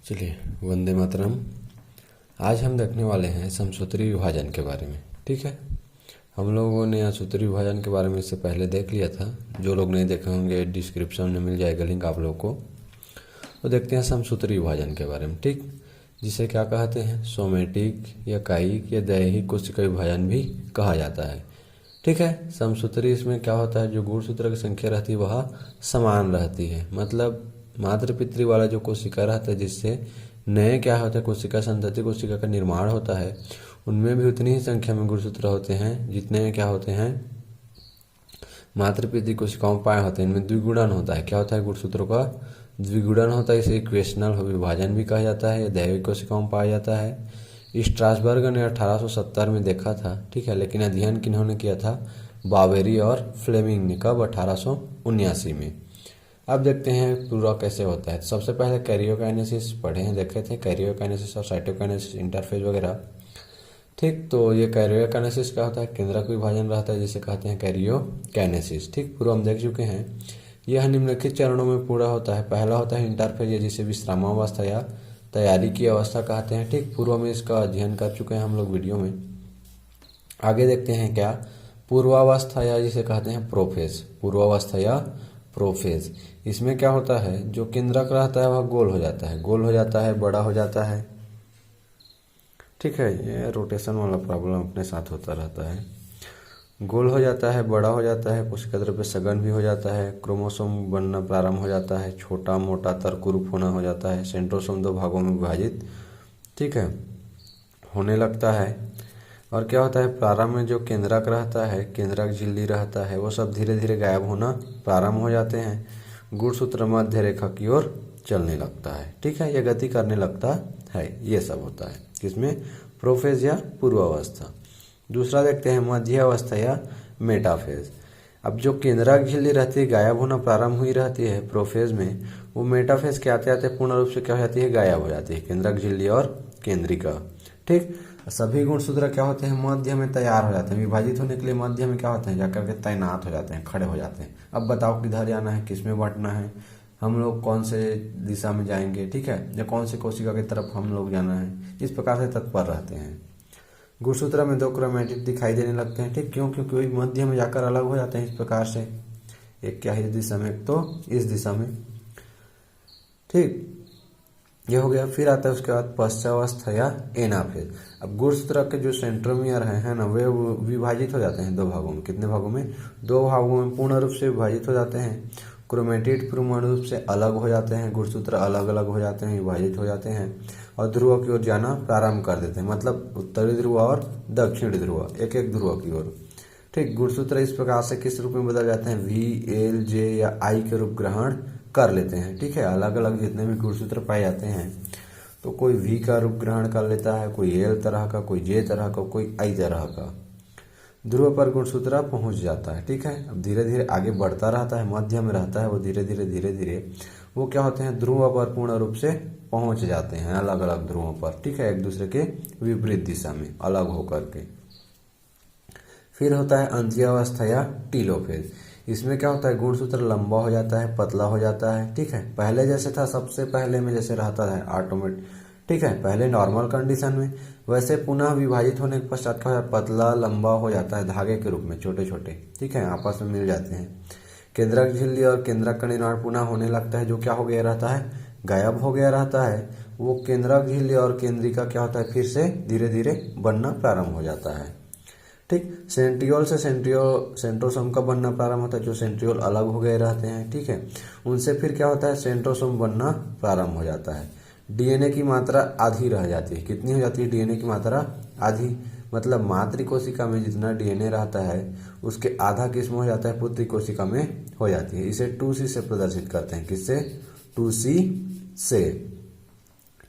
चलिए, वंदे मातरम। आज हम देखने वाले हैं समसूत्री विभाजन के बारे में। ठीक है, हम लोगों ने सूत्री विभाजन के बारे में इससे पहले देख लिया था। जो लोग नहीं देखे होंगे डिस्क्रिप्शन में मिल जाएगा लिंक आप लोग को। तो देखते हैं समसूत्री विभाजन के बारे में। ठीक, जिसे क्या कहते हैं, सोमेटिक या कायिक या दैहिक कोशिका विभाजन भी कहा जाता है। ठीक है, समसूत्री इसमें क्या होता है, जो गुणसूत्र की संख्या रहती है वह समान रहती है। मतलब मातृ पितृ वाला जो कोशिका रहता है, जिससे नए क्या होता है कोशिका संतति कोशिका का निर्माण होता है, उनमें भी उतनी ही संख्या में गुणसूत्र होते हैं जितने क्या होते हैं मातृ पितृ कोशिकाओं पाए होते हैं। इनमें द्विगुणन होता है। क्या होता है, गुणसूत्रों का द्विगुणन होता है। इसे इक्वेशनल विभाजन भी कहा जाता है। दैविक कोशिकाओं में पाया जाता है। स्ट्रासबर्ग ने 1870 में देखा था। ठीक है, लेकिन अध्ययन किन्होंने किया था, बावेरी और फ्लेमिंग ने। कब, 1879 में। अब देखते हैं पूरा कैसे होता है। सबसे पहले कैरियोकाइनेसिस पढ़े हैं, देखे थे, कैरियोकाइनेसिस और साइटोकाइनेसिस, इंटरफेज वगैरह। ठीक, तो ये कैरियोकाइनेसिस क्या होता है, केंद्रक विभाजन रहता है जिसे कहते हैं कैरियोकाइनेसिस। ठीक, पूर्व हम देख चुके हैं। यह निम्नलिखित चरणों में पूरा होता है। पहला होता है इंटरफेज, जिसे विश्रामावस्था या तैयारी की अवस्था कहते हैं। ठीक, पूर्व में इसका अध्ययन कर चुके हैं हम लोग वीडियो में। आगे देखते हैं क्या, पूर्वावस्था या जिसे कहते हैं प्रोफेज। पूर्वावस्था या प्रोफेज, इसमें क्या होता है, जो केंद्रक रहता है वह गोल हो जाता है, गोल हो जाता है, बड़ा हो जाता है। ठीक है, ये रोटेशन वाला प्रॉब्लम अपने साथ होता रहता है। गोल हो जाता है, बड़ा हो जाता है, कोशिका द्रव्य सघन भी हो जाता है, क्रोमोसोम बनना प्रारंभ हो जाता है, छोटा मोटा तर्करूप होना हो जाता है, सेंट्रोसोम 2 भागों में विभाजित ठीक है होने लगता है। और क्या होता है, प्रारंभ में जो केंद्रक रहता है, केंद्रक झिल्ली रहता है, वो सब धीरे धीरे गायब होना प्रारंभ हो जाते हैं। गुणसूत्र मध्य रेखा की ओर चलने लगता है। ठीक है, यह गति करने लगता है। ये सब होता है किसमें, प्रोफेज या पूर्वावस्था। दूसरा देखते हैं मध्य अवस्था या मेटाफेज। अब जो केंद्रक झिल्ली रहती है गायब होना प्रारंभ हुई रहती है प्रोफेज में, वो मेटाफेज के आते आते पूर्ण रूप से क्या हो जाती है, गायब हो जाती है, केंद्रक झिल्ली और केंद्रिका। ठीक, सभी गुणसूत्र क्या होते हैं, मध्य में तैयार हो जाते हैं। विभाजित होने के लिए मध्य में क्या होते हैं, जाकर के तैनात हो जाते हैं, खड़े हो जाते हैं। अब बताओ किधर जाना है, किसमें बांटना है, हम लोग कौन से दिशा में जाएंगे, ठीक है, या कौन से कोशिका की तरफ हम लोग जाना है, इस प्रकार से तत्पर रहते हैं। गुणसूत्र में 2 क्रोमेटिड दिखाई देने लगते हैं। ठीक, क्यों, क्योंकि वही मध्य में जाकर अलग हो जाते हैं इस प्रकार से। एक क्या है इस दिशा में, एक तो इस दिशा में। ठीक, ये हो गया। फिर आता है उसके बाद पश्चावस्था या एनाफेज। अब गुणसूत्र के जो सेंट्रोमियर है ना, वे विभाजित हो जाते हैं 2 भागों में। कितने भागों में, 2 भागों में पूर्ण रूप से विभाजित हो जाते हैं। क्रोमेटिड पूर्ण रूप से अलग हो जाते हैं, गुणसूत्र अलग अलग हो जाते हैं, विभाजित हो जाते हैं और ध्रुव की ओर जाना प्रारंभ कर देते हैं। मतलब उत्तरी ध्रुव और दक्षिणी ध्रुव, एक एक ध्रुव की ओर। ठीक, गुणसूत्र इस प्रकार से किस रूप में बदल जाते हैं, वी, एल, जे या आई के रूप ग्रहण कर लेते हैं। ठीक है, अलग अलग जितने भी गुणसूत्र पाए जाते हैं, तो कोई वी का रूप ग्रहण कर लेता है, कोई एल तरह का, कोई जे तरह का, कोई आई तरह का। ध्रुव पर गुणसूत्र पहुंच जाता है। ठीक है, अब धीरे धीरे आगे बढ़ता रहता है, मध्य में रहता है वो, धीरे धीरे वो क्या होते हैं, ध्रुव पर पूर्ण रूप से पहुंच जाते हैं, अलग अलग ध्रुवों पर। ठीक है, एक दूसरे के विपरीत दिशा में अलग होकर के। फिर होता है अंत्यावस्था या टीलोफेज। इसमें क्या होता है, गुणसूत्र लंबा हो जाता है, पतला हो जाता है। ठीक है, पहले जैसे था, सबसे पहले में जैसे रहता है ऑटोमेट, ठीक है, पहले नॉर्मल कंडीशन में, वैसे पुनः विभाजित होने के पश्चात क्या होता है, पतला लंबा हो जाता है, धागे के रूप में छोटे छोटे। ठीक है, आपस में मिल जाते हैं। केंद्रक झिल्ली और केंद्रक का निर्माण पुनः होने लगता है। जो क्या हो गया रहता है, गायब हो गया रहता है, वो केंद्रक झिल्ली और केंद्रिका क्या होता है, फिर से धीरे धीरे बनना प्रारंभ हो जाता है। ठीक, सेंट्रियोल से सेंट्रोसोम का बनना प्रारंभ होता है। जो सेंट्रियोल अलग हो गए रहते हैं, ठीक है, उनसे फिर क्या होता है, सेंट्रोसोम बनना प्रारंभ हो जाता है। डीएनए की मात्रा आधी रह जाती है। कितनी हो जाती है डीएनए की मात्रा, आधी। मतलब मातृ कोशिका में जितना डीएनए रहता है उसके आधा किसमें हो जाता है, पुत्री कोशिका में हो जाती है। इसे 2C से प्रदर्शित करते हैं। किससे, 2C से।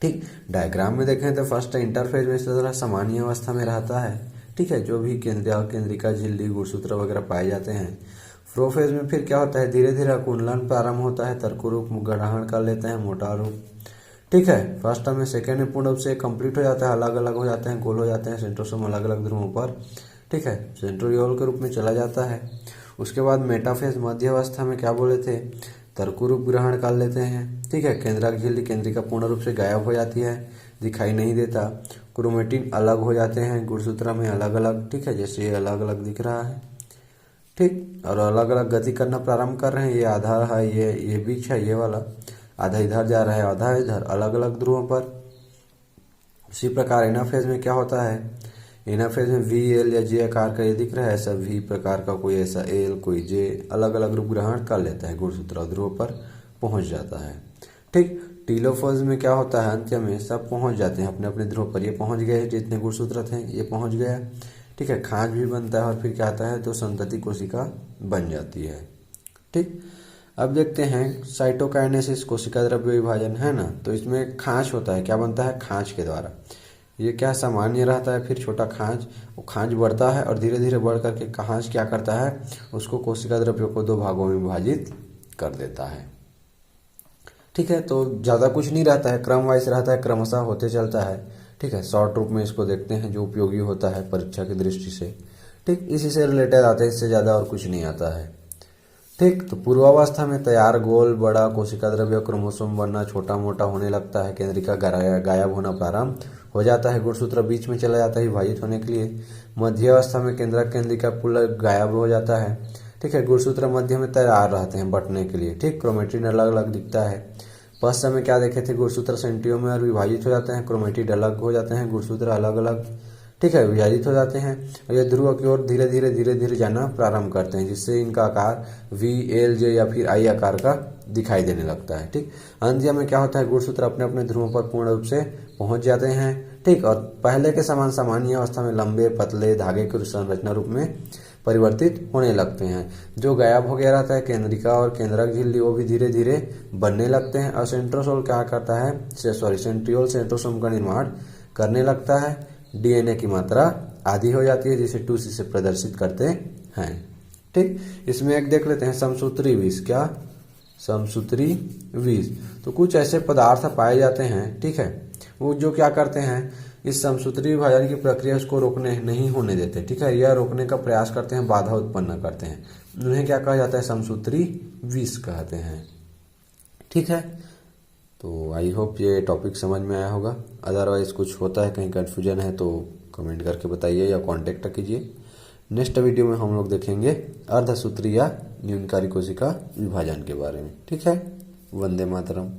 ठीक, डायग्राम में देखें तो फर्स्ट इंटरफेज में इस तरह सामान्य अवस्था में रहता है। ठीक है, जो भी केंद्रीय और केंद्रिका झिल्ली गुणसूत्र वगैरह पाए जाते हैं। प्रोफेज में फिर क्या होता है, धीरे धीरे अकुंडलन प्रारंभ होता है, तर्क रूप ग्रहण कर लेते हैं, मोटा रूप। ठीक है, फर्स्ट में सेकेंड में पूर्ण रूप से कंप्लीट हो जाता है, अलग अलग हो जाते हैं, गोल हो जाते हैं, सेंट्रोसोम अलग अलग ध्रुवों पर। ठीक है, सेंट्रियोल के रूप में चला जाता है। उसके बाद मेटाफेज मध्य अवस्था में क्या बोले थे, तरकु रूप ग्रहण कर लेते हैं। ठीक है, केंद्रक झिल्ली केंद्रिका पूर्ण रूप से गायब हो जाती है, दिखाई नहीं देता। क्रोमेटिन अलग हो जाते हैं गुणसूत्र में अलग अलग। ठीक है, जैसे ये अलग अलग दिख रहा है। ठीक, और अलग अलग गति करना प्रारंभ कर रहे हैं। ये आधा है, ये बीच है, ये वाला आधा इधर जा रहा है, आधा इधर, अलग अलग ध्रुवों पर। इसी प्रकार एनाफेज में क्या होता है, एनाफेज में वी एल या जे आकार का ये दिख रहा है, ऐसा वी प्रकार का, कोई ऐसा एल, कोई जे, अलग अलग रूप ग्रहण कर लेता है गुणसूत्र और ध्रुव पर पहुंच जाता है। ठीक, टीलोफेज में क्या होता है, अंत्य में सब पहुंच जाते हैं अपने अपने ध्रुव पर। ये पहुंच गए, जितने गुणसूत्र थे ये पहुंच गया। ठीक है, खांच भी बनता है और फिर क्या आता है, तो संतति कोशिका बन जाती है। ठीक, अब देखते हैं साइटोकाइनेसिस, कोशिका द्रव्य विभाजन है ना, तो इसमें खांच होता है। क्या बनता है, खांच के द्वारा। ये क्या सामान्य रहता है, फिर छोटा खांच, वो खांच बढ़ता है और धीरे धीरे बढ़ करके खांच क्या करता है, उसको कोशिका द्रव्यों को 2 भागों में विभाजित कर देता है। ठीक है, तो ज़्यादा कुछ नहीं रहता है, क्रम वाइज रहता है, क्रमशः होते चलता है। ठीक है, शॉर्ट रूप में इसको देखते हैं जो उपयोगी होता है परीक्षा की दृष्टि से। ठीक, इसी से रिलेटेड आता है, इससे ज़्यादा और कुछ नहीं आता है। ठीक, तो पूर्वावस्था में तैयार गोल बड़ा कोशिका द्रव्य क्रोमोसोम बनना छोटा मोटा होने लगता है, केंद्रिका गायब होना प्रारंभ हो जाता है, गुणसूत्र बीच में चला जाता है विभाजित होने के लिए। मध्य अवस्था में केंद्रक केंद्रिका पूर्ण गायब हो जाता है। ठीक है, गुणसूत्र मध्य में तैयार रहते हैं बंटने के लिए। ठीक, क्रोमेटिन अलग अलग दिखता है। पश्च में क्या देखे थे, गुणसूत्र सेंट्रियोमेर विभाजित हो जाते हैं, क्रोमेटिड अलग हो जाते हैं, गुणसूत्र अलग अलग। ठीक है, विभाजित हो जाते हैं और ये ध्रुव की ओर धीरे धीरे जाना प्रारंभ करते हैं, जिससे इनका आकार वी एल जे या फिर आई आकार का दिखाई देने लगता है। ठीक, अंत्य में क्या होता है, गुणसूत्र अपने अपने ध्रुवों पर पूर्ण रूप से पहुंच जाते हैं। ठीक, और पहले के समान सामान्य अवस्था में लंबे पतले धागे की संरचना रूप में परिवर्तित होने लगते हैं। जो गायब हो गया रहता है केंद्रिका और केंद्रक झिल्ली, वो भी धीरे धीरे बनने लगते हैं। और सेंट्रोसोल क्या करता है, सेंट्रियोल सेंट्रोसोम का निर्माण करने लगता है। डीएनए की मात्रा आधी हो जाती है, जिसे 2C से प्रदर्शित करते हैं। ठीक, इसमें एक देख लेते हैं समसूत्री विष। क्या, समसूत्री विष, तो कुछ ऐसे पदार्थ पाए जाते हैं। ठीक है, वो जो क्या करते हैं, इस समसूत्री विभाजन की प्रक्रिया उसको रोकने नहीं होने देते। ठीक है, यह रोकने का प्रयास करते हैं, बाधा उत्पन्न करते हैं। उन्हें क्या कहा जाता है, समसूत्री विष कहते हैं। ठीक है, तो आई होप ये टॉपिक समझ में आया होगा। अदरवाइज कुछ होता है, कहीं कन्फ्यूजन है तो कमेंट करके बताइए या कांटेक्ट कीजिए। नेक्स्ट वीडियो में हम लोग देखेंगे अर्धसूत्री या न्यूनकारी कोशिका विभाजन के बारे में। ठीक है, वंदे मातरम।